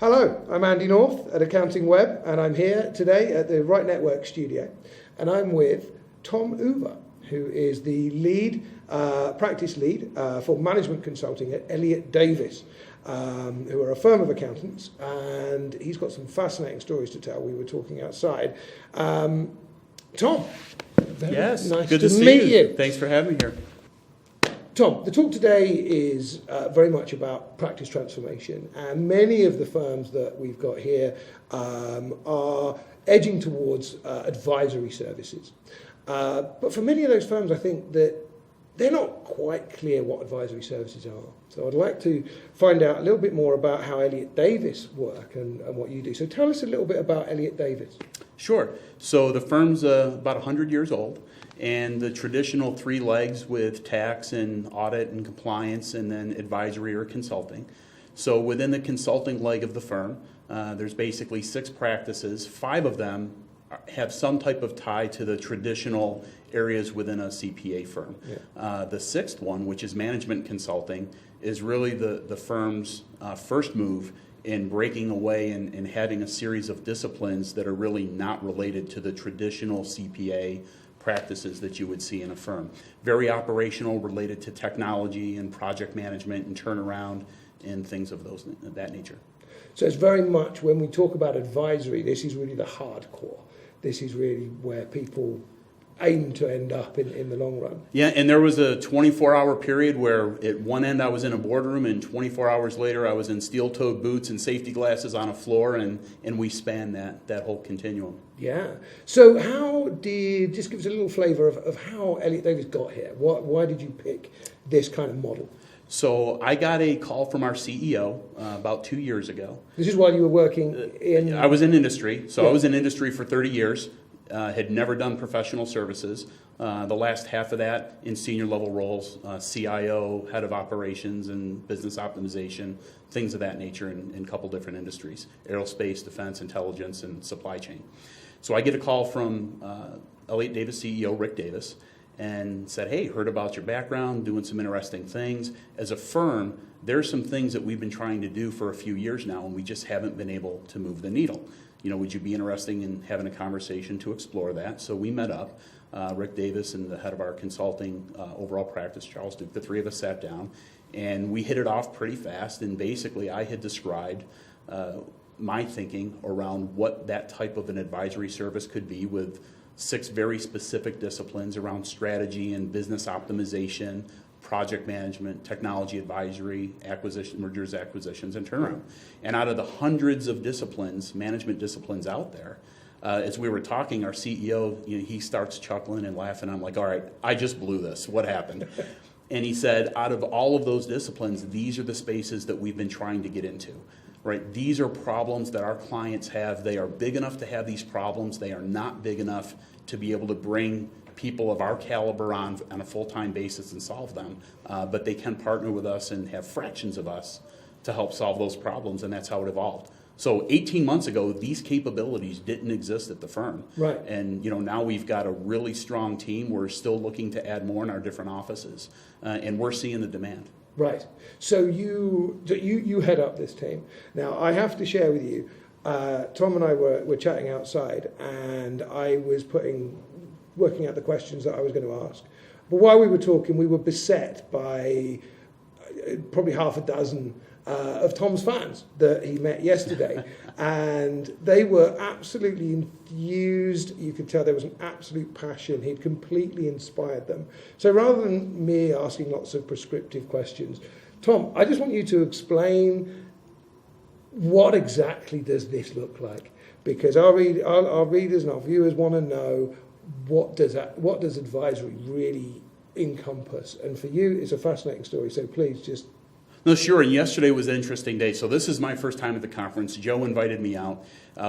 Hello, I'm Andy North at AccountingWEB, and I'm here today at the Right Network studio, and I'm with Tom Uver, who is the practice lead for management consulting at Elliott Davis, who are a firm of accountants, and he's got some fascinating stories to tell. We were talking outside. Tom, Yes, nice good to see meet you. Thanks for having me here. Tom, the talk today is very much about practice transformation, and many of the firms that we've got here are edging towards advisory services. But for many of those firms, I think that they're not quite clear what advisory services are. So I'd like to find out a little bit more about how Elliott Davis work and what you do. So tell us a little bit about Elliott Davis. Sure. So the firm's about 100 years old, and the traditional three legs with tax and audit and compliance and then advisory or consulting. So within the consulting leg of the firm, there's basically 6 practices. 5 of them have some type of tie to the traditional areas within a CPA firm. Yeah. The 6th one, which is management consulting, is really the firm's first move in breaking away and having a series of disciplines that are really not related to the traditional CPA practices that you would see in a firm. Very operational, related to technology and project management and turnaround and things of that nature. So it's very much, when we talk about advisory, this is really the hardcore. This is really where people aim to end up in the long run. Yeah, and there was a 24-hour period where at one end I was in a boardroom, and 24 hours later I was in steel-toed boots and safety glasses on a floor, and we spanned that whole continuum. Yeah. So just give us a little flavour of how Elliott Davis got here. Why did you pick this kind of model? So I got a call from our CEO about 2 years ago. This is while you were working in... I was in industry, so yeah. I was in industry for 30 years. Had never done professional services. The last half of that in senior level roles, CIO, head of operations and business optimization, things of that nature in a couple different industries, aerospace, defense, intelligence, and supply chain. So I get a call from Elliott Davis CEO, Rick Davis, and said, hey, heard about your background, doing some interesting things. As a firm, there's some things that we've been trying to do for a few years now, and we just haven't been able to move the needle. Would you be interested in having a conversation to explore that? So we met up, Rick Davis and the head of our consulting overall practice, Charles Duke. The 3 of us sat down, and we hit it off pretty fast. And basically, I had described my thinking around what that type of an advisory service could be, with 6 very specific disciplines around strategy and business optimization, project management, technology advisory, mergers, acquisitions, and turnaround. And out of the hundreds of disciplines, management disciplines out there, as we were talking, our CEO, he starts chuckling and laughing. I'm like, all right, I just blew this. What happened? And he said, out of all of those disciplines, these are the spaces that we've been trying to get into. Right? These are problems that our clients have. They are big enough to have these problems. They are not big enough to be able to bring people of our caliber on a full-time basis and solve them, but they can partner with us and have fractions of us to help solve those problems, and that's how it evolved. So 18 months ago, these capabilities didn't exist at the firm. Right. And now we've got a really strong team. We're still looking to add more in our different offices, and we're seeing the demand. Right. So you head up this team. Now, I have to share with you, Tom and I were chatting outside, and I was working out the questions that I was going to ask. But while we were talking, we were beset by probably half a dozen of Tom's fans that he met yesterday. And they were absolutely enthused. You could tell there was an absolute passion. He'd completely inspired them. So rather than me asking lots of prescriptive questions, Tom, I just want you to explain what exactly does this look like? Because our readers and our viewers want to know, what does advisory really encompass? And for you, it's a fascinating story. So please just... No, sure. And yesterday was an interesting day. So this is my first time at the conference. Joe invited me out.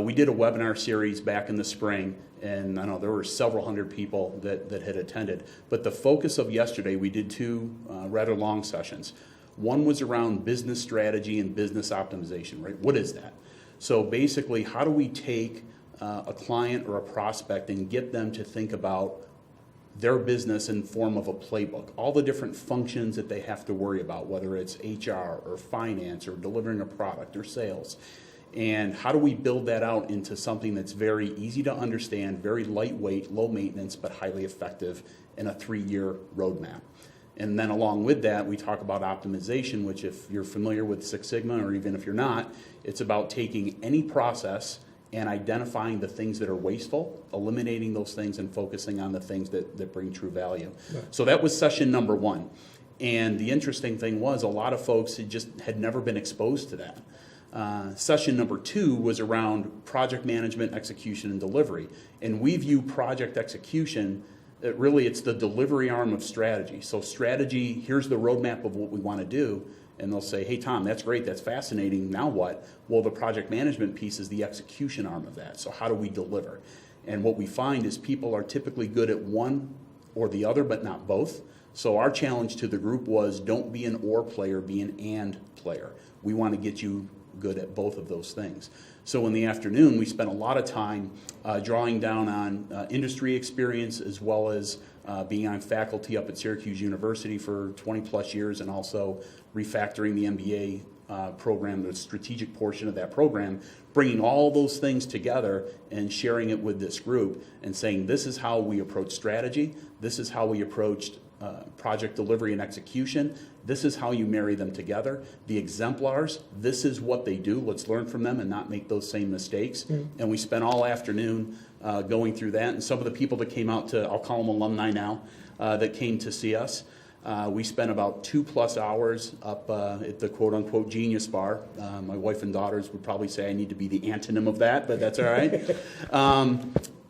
We did a webinar series back in the spring, and I know there were several hundred people that had attended. But the focus of yesterday, we did 2 rather long sessions. One was around business strategy and business optimization, right? What is that? So basically, how do we take a client or a prospect and get them to think about their business in form of a playbook, all the different functions that they have to worry about, whether it's HR or finance or delivering a product or sales, And how do we build that out into something that's very easy to understand, very lightweight, low maintenance, but highly effective in a 3-year roadmap? And then along with that, we talk about optimization, which if you're familiar with Six Sigma, or even if you're not, it's about taking any process and identifying the things that are wasteful, eliminating those things, and focusing on the things that bring true value. Right. So that was session number 1. And the interesting thing was a lot of folks had never been exposed to that. Session number 2 was around project management, execution, and delivery. And we view project execution, it's the delivery arm of strategy. So strategy, here's the roadmap of what we want to do. And they'll say, hey, Tom, that's great, that's fascinating, now what? Well, the project management piece is the execution arm of that. So how do we deliver? And what we find is people are typically good at one or the other, but not both. So our challenge to the group was don't be an or player, be an and player. We want to get you good at both of those things. So in the afternoon, we spent a lot of time drawing down on industry experience, as well as being on faculty up at Syracuse University for 20 plus years, and also refactoring the MBA program, the strategic portion of that program, bringing all those things together and sharing it with this group and saying, this is how we approach strategy, this is how we approached project delivery and execution, this is how you marry them together. The exemplars, this is what they do, let's learn from them and not make those same mistakes. Mm-hmm. And we spent all afternoon going through that, and some of the people that came out to, I'll call them alumni now, that came to see us, we spent about 2+ hours up at the quote-unquote Genius Bar. My wife and daughters would probably say I need to be the antonym of that, but that's all right.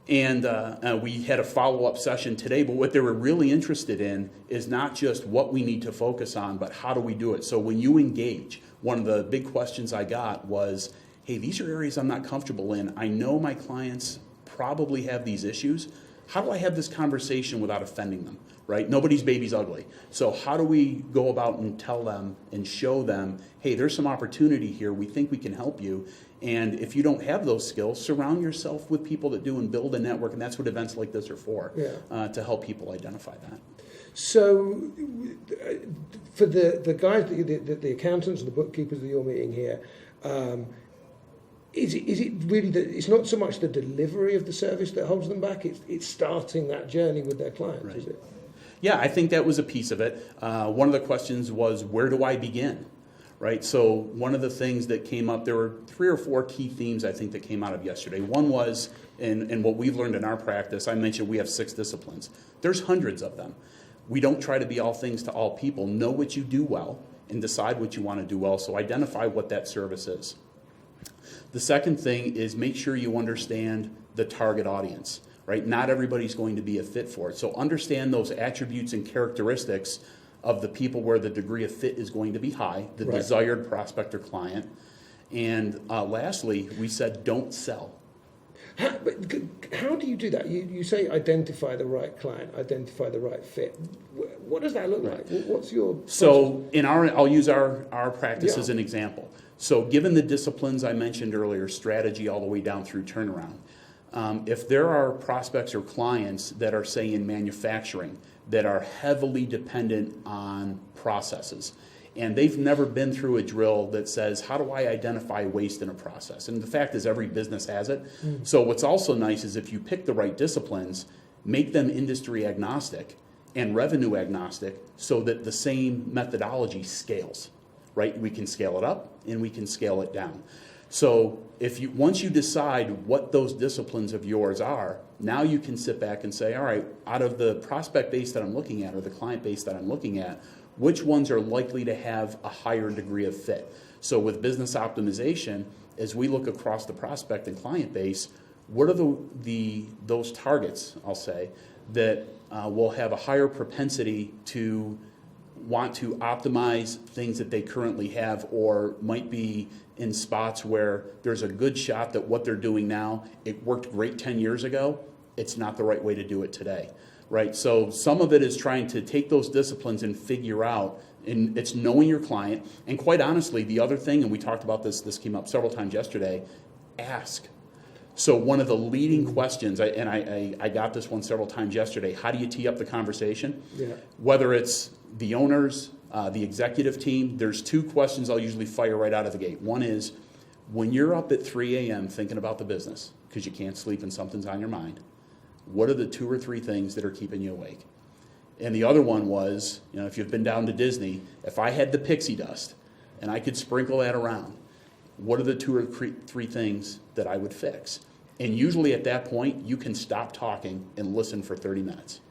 And we had a follow-up session today, but what they were really interested in is not just what we need to focus on, but how do we do it. So when you engage, one of the big questions I got was, hey, these are areas I'm not comfortable in. I know my clients probably have these issues. How do I have this conversation without offending them, right? Nobody's baby's ugly. So how do we go about and tell them and show them, hey, there's some opportunity here. We think we can help you. And if you don't have those skills, surround yourself with people that do and build a network. And that's what events like this are for, to help people identify that. So for the guys, the accountants and the bookkeepers that you're meeting here, is it really it's not so much the delivery of the service that holds them back, it's starting that journey with their clients, right. Is it? Yeah, I think that was a piece of it. One of the questions was, where do I begin? Right, so one of the things that came up, there were 3 or 4 key themes I think that came out of yesterday. One was, and what we've learned in our practice, I mentioned we have 6 disciplines. There's hundreds of them. We don't try to be all things to all people. Know what you do well and decide what you want to do well, so identify what that service is. The second thing is make sure you understand the target audience, right? Not everybody's going to be a fit for it. So understand those attributes and characteristics of the people where the degree of fit is going to be high, the right. desired prospect or client. And lastly, we said don't sell. How do you do that? You say identify the right client, identify the right fit. What does that look like? What's your process? So I'll use our practice as an example. So given the disciplines I mentioned earlier, strategy all the way down through turnaround, if there are prospects or clients that are, say, in manufacturing, that are heavily dependent on processes, and they've never been through a drill that says, how do I identify waste in a process? And the fact is every business has it. Mm. So what's also nice is if you pick the right disciplines, make them industry agnostic and revenue agnostic so that the same methodology scales, right? We can scale it up and we can scale it down. So once you decide what those disciplines of yours are, now you can sit back and say, all right, out of the prospect base that I'm looking at or the client base that I'm looking at, which ones are likely to have a higher degree of fit? So with business optimization, as we look across the prospect and client base, what are those targets, I'll say, that will have a higher propensity to want to optimize things that they currently have, or might be in spots where there's a good shot that what they're doing now, it worked great 10 years ago, it's not the right way to do it today, right? So some of it is trying to take those disciplines and figure out, and it's knowing your client, and quite honestly, the other thing, and we talked about this came up several times yesterday, ask. So one of the leading questions, I got this one several times yesterday, how do you tee up the conversation? Yeah. Whether it's the owners, the executive team, there's 2 questions I'll usually fire right out of the gate. One is, when you're up at 3 a.m. thinking about the business because you can't sleep and something's on your mind, what are the 2 or 3 things that are keeping you awake? And the other one was, if you've been down to Disney, if I had the pixie dust and I could sprinkle that around, what are the 2 or 3 things that I would fix? And usually at that point, you can stop talking and listen for 30 minutes.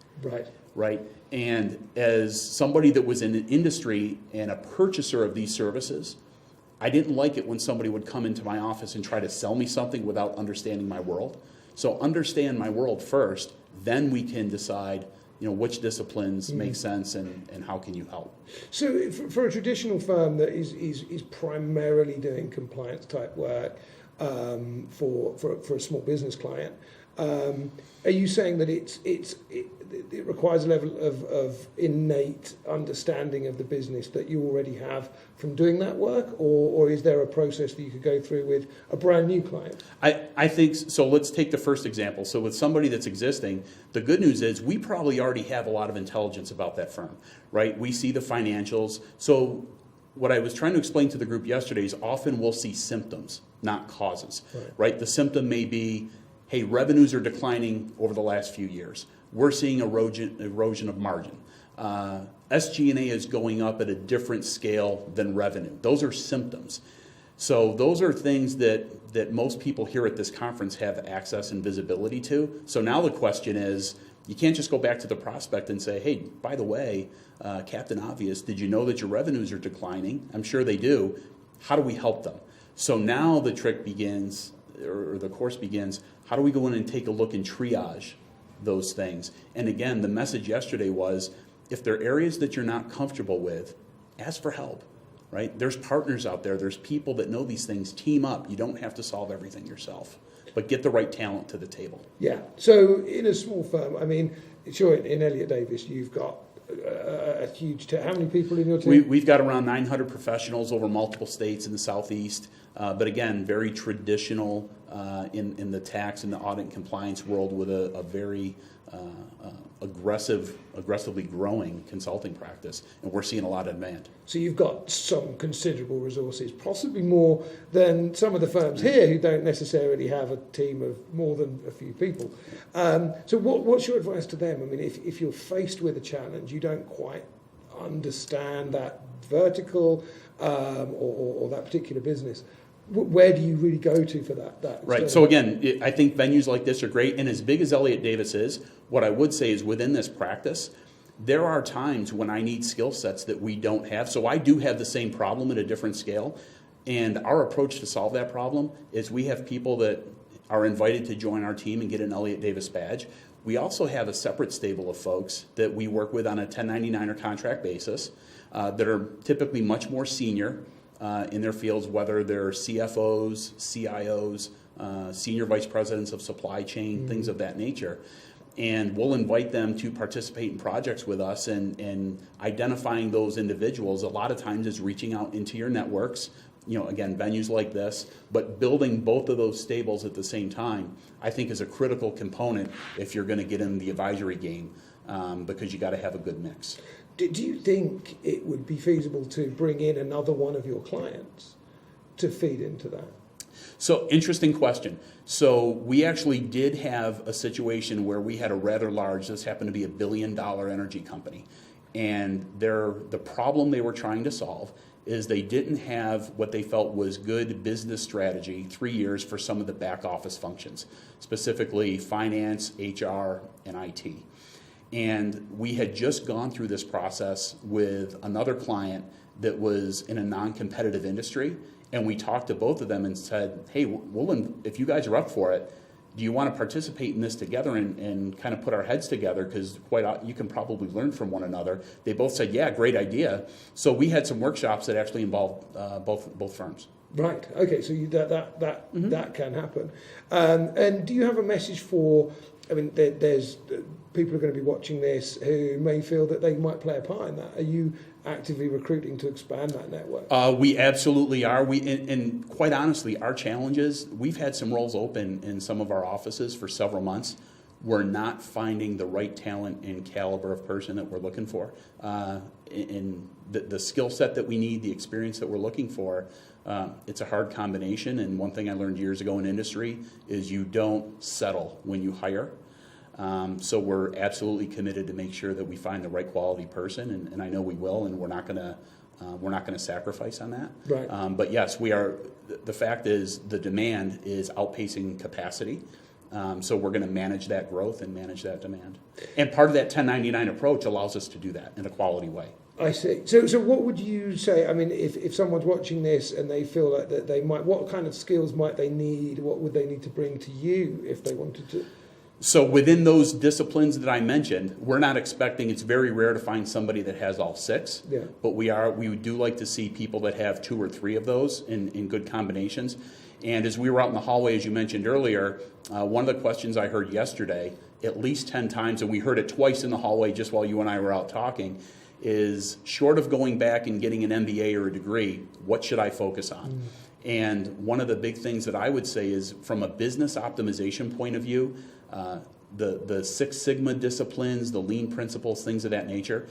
Right? And as somebody that was in the industry and a purchaser of these services, I didn't like it when somebody would come into my office and try to sell me something without understanding my world. So understand my world first, then we can decide which disciplines make sense and how can you help. So for a traditional firm that is primarily doing compliance type work for a small business client, are you saying that it requires a level of innate understanding of the business that you already have from doing that work, or is there a process that you could go through with a brand new client? I think so. Let's take the first example. So with somebody that's existing, the good news is we probably already have a lot of intelligence about that firm, right? We see the financials. So what I was trying to explain to the group yesterday is often we'll see symptoms, not causes, right? The symptom may be, hey, revenues are declining over the last few years. We're seeing erosion of margin. SG&A is going up at a different scale than revenue. Those are symptoms. So those are things that most people here at this conference have access and visibility to. So now the question is, you can't just go back to the prospect and say, hey, by the way, Captain Obvious, did you know that your revenues are declining? I'm sure they do. How do we help them? So now the trick begins, or the course begins, how do we go in and take a look and triage those things? And again, the message yesterday was, if there are areas that you're not comfortable with, ask for help, right? There's partners out there. There's people that know these things. Team up. You don't have to solve everything yourself, but get the right talent to the table. Yeah. So in a small firm, sure, in Elliott Davis, you've got a huge team. How many people in your team? We've got around 900 professionals over multiple states in the Southeast. But again, very traditional in the tax and the audit and compliance world with a very aggressively growing consulting practice. And we're seeing a lot of demand. So you've got some considerable resources, possibly more than some of the firms here who don't necessarily have a team of more than a few people. So what's your advice to them? If you're faced with a challenge, you don't quite understand that vertical or that particular business, where do you really go to for that? Right. So again, I think venues like this are great. And as big as Elliott Davis is, what I would say is within this practice, there are times when I need skill sets that we don't have. So I do have the same problem at a different scale. And our approach to solve that problem is we have people that are invited to join our team and get an Elliott Davis badge. We also have a separate stable of folks that we work with on a 1099 or contract basis that are typically much more senior in their fields, whether they're CFOs, CIOs, senior vice presidents of supply chain, things of that nature. And we'll invite them to participate in projects with us, and identifying those individuals a lot of times is reaching out into your networks, again, venues like this, but building both of those stables at the same time, I think is a critical component if you're going to get in the advisory game, because you got to have a good mix. Do you think it would be feasible to bring in another one of your clients to feed into that? So, interesting question. So, we actually did have a situation where we had a rather large, this happened to be $1 billion energy company. And the problem they were trying to solve is they didn't have what they felt was good business strategy 3 years for some of the back office functions, specifically finance, HR, and IT. And we had just gone through this process with another client that was in a non-competitive industry, and we talked to both of them and said, hey, if you guys are up for it, do you want to participate in this together and kind of put our heads together, because you can probably learn from one another. They both said, yeah, great idea. So we had some workshops that actually involved both firms. Right. Okay. So that can happen. And do you have a message for? There's people who are going to be watching this who may feel that they might play a part in that. Are you actively recruiting to expand that network? We absolutely are. And quite honestly, our challenge is we've had some roles open in some of our offices for several months. we're not finding the right talent and caliber of person that we're looking for. In the skill set that we need, the experience that we're looking for, it's a hard combination. And one thing I learned years ago in industry is you don't settle when you hire. So we're absolutely committed to make sure that we find the right quality person, and I know we will, and we're not going to sacrifice on that. Right. But yes, we are. The fact is, the demand is outpacing capacity. So we're going to manage that growth and manage that demand. And part of that 1099 approach allows us to do that in a quality way. I see. So what would you say, I mean, if someone's watching this and they feel like that they might, what kind of skills might they need? What would they need to bring to you if they wanted to? So within those disciplines that I mentioned, we're not expecting, it's very rare to find somebody that has all 6, Yeah. but we do like to see people that have 2 or 3 of those in good combinations. And as we were out in the hallway, as you mentioned earlier, one of the questions I heard yesterday, at least 10 times, and we heard it twice in the hallway just while you and I were out talking, is short of going back and getting an MBA or a degree, what should I focus on? And one of the big things that I would say is, from a business optimization point of view, the Six Sigma disciplines, the lean principles, things of that nature,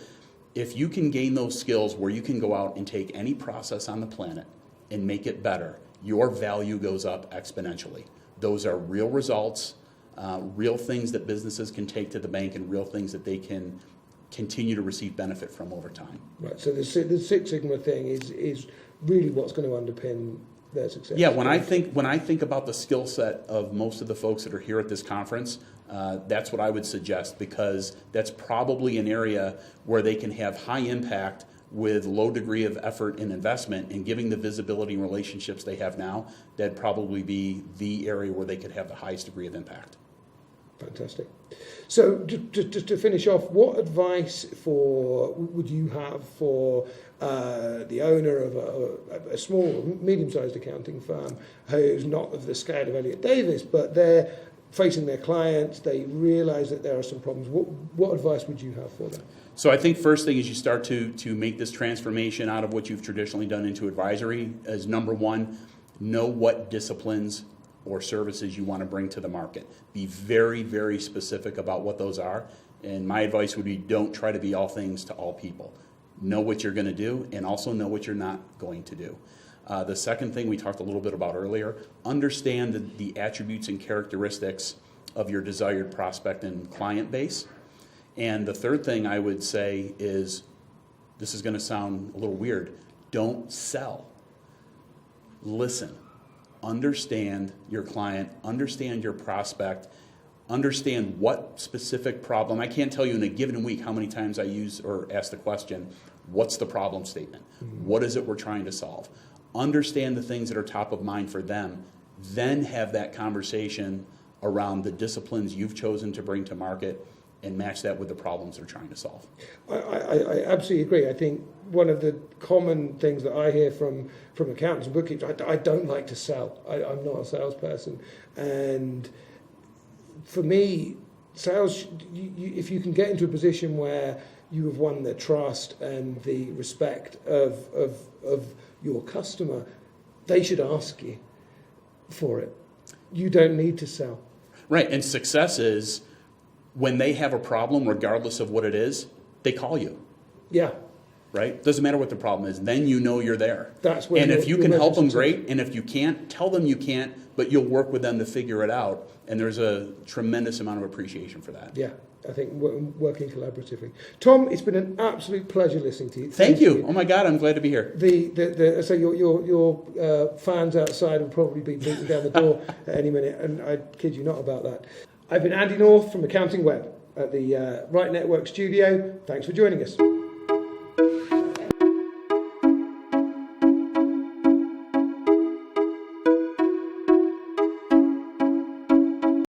if you can gain those skills where you can go out and take any process on the planet and make it better, your value goes up exponentially. Those are real results, real things that businesses can take to the bank, and real things that they can continue to receive benefit from over time. Right, so the Six Sigma thing is really what's going to underpin their success. Yeah, when I think about the skill set of most of the folks that are here at this conference, that's what I would suggest, because that's probably an area where they can have high impact with low degree of effort and investment, and giving the visibility and relationships they have now, that'd probably be the area where they could have the highest degree of impact. Fantastic. So just to finish off, what advice would you have for the owner of a small, medium-sized accounting firm who's not of the scale of Elliott Davis, but they're facing their clients, they realise that there are some problems. What advice would you have for them? So I think first thing is, you start to make this transformation out of what you've traditionally done into advisory, as number one, know what disciplines or services you want to bring to the market. Be very, very specific about what those are. And my advice would be, don't try to be all things to all people. Know what you're going to do, and also know what you're not going to do. The second thing we talked a little bit about earlier, understand the attributes and characteristics of your desired prospect and client base. And the third thing I would say is, this is going to sound a little weird, don't sell. Listen. Understand your client, understand your prospect, understand what specific problem. I can't tell you in a given week how many times I use or ask the question, what's the problem statement? What is it we're trying to solve? Understand the things that are top of mind for them, then have that conversation around the disciplines you've chosen to bring to market, and match that with the problems they're trying to solve. I absolutely agree. I think one of the common things that I hear from accountants and bookkeepers, I don't like to sell. I'm not a salesperson. And for me, sales, if you can get into a position where you have won the trust and the respect of your customer, they should ask you for it. You don't need to sell. Right, and success is, when they have a problem, regardless of what it is, they call you. Yeah. Right? Doesn't matter what the problem is. Then you know you're there. That's when. And if you can help them, great. And if you can't, tell them you can't, but you'll work with them to figure it out. And there's a tremendous amount of appreciation for that. Yeah, I think working collaboratively. Tom, it's been an absolute pleasure listening to you. Thank you. Oh my God, I'm glad to be here. So your fans outside will probably be beating down the door at any minute, and I kid you not about that. I've been Andy North from AccountingWEB at the Right Network studio. Thanks for joining us.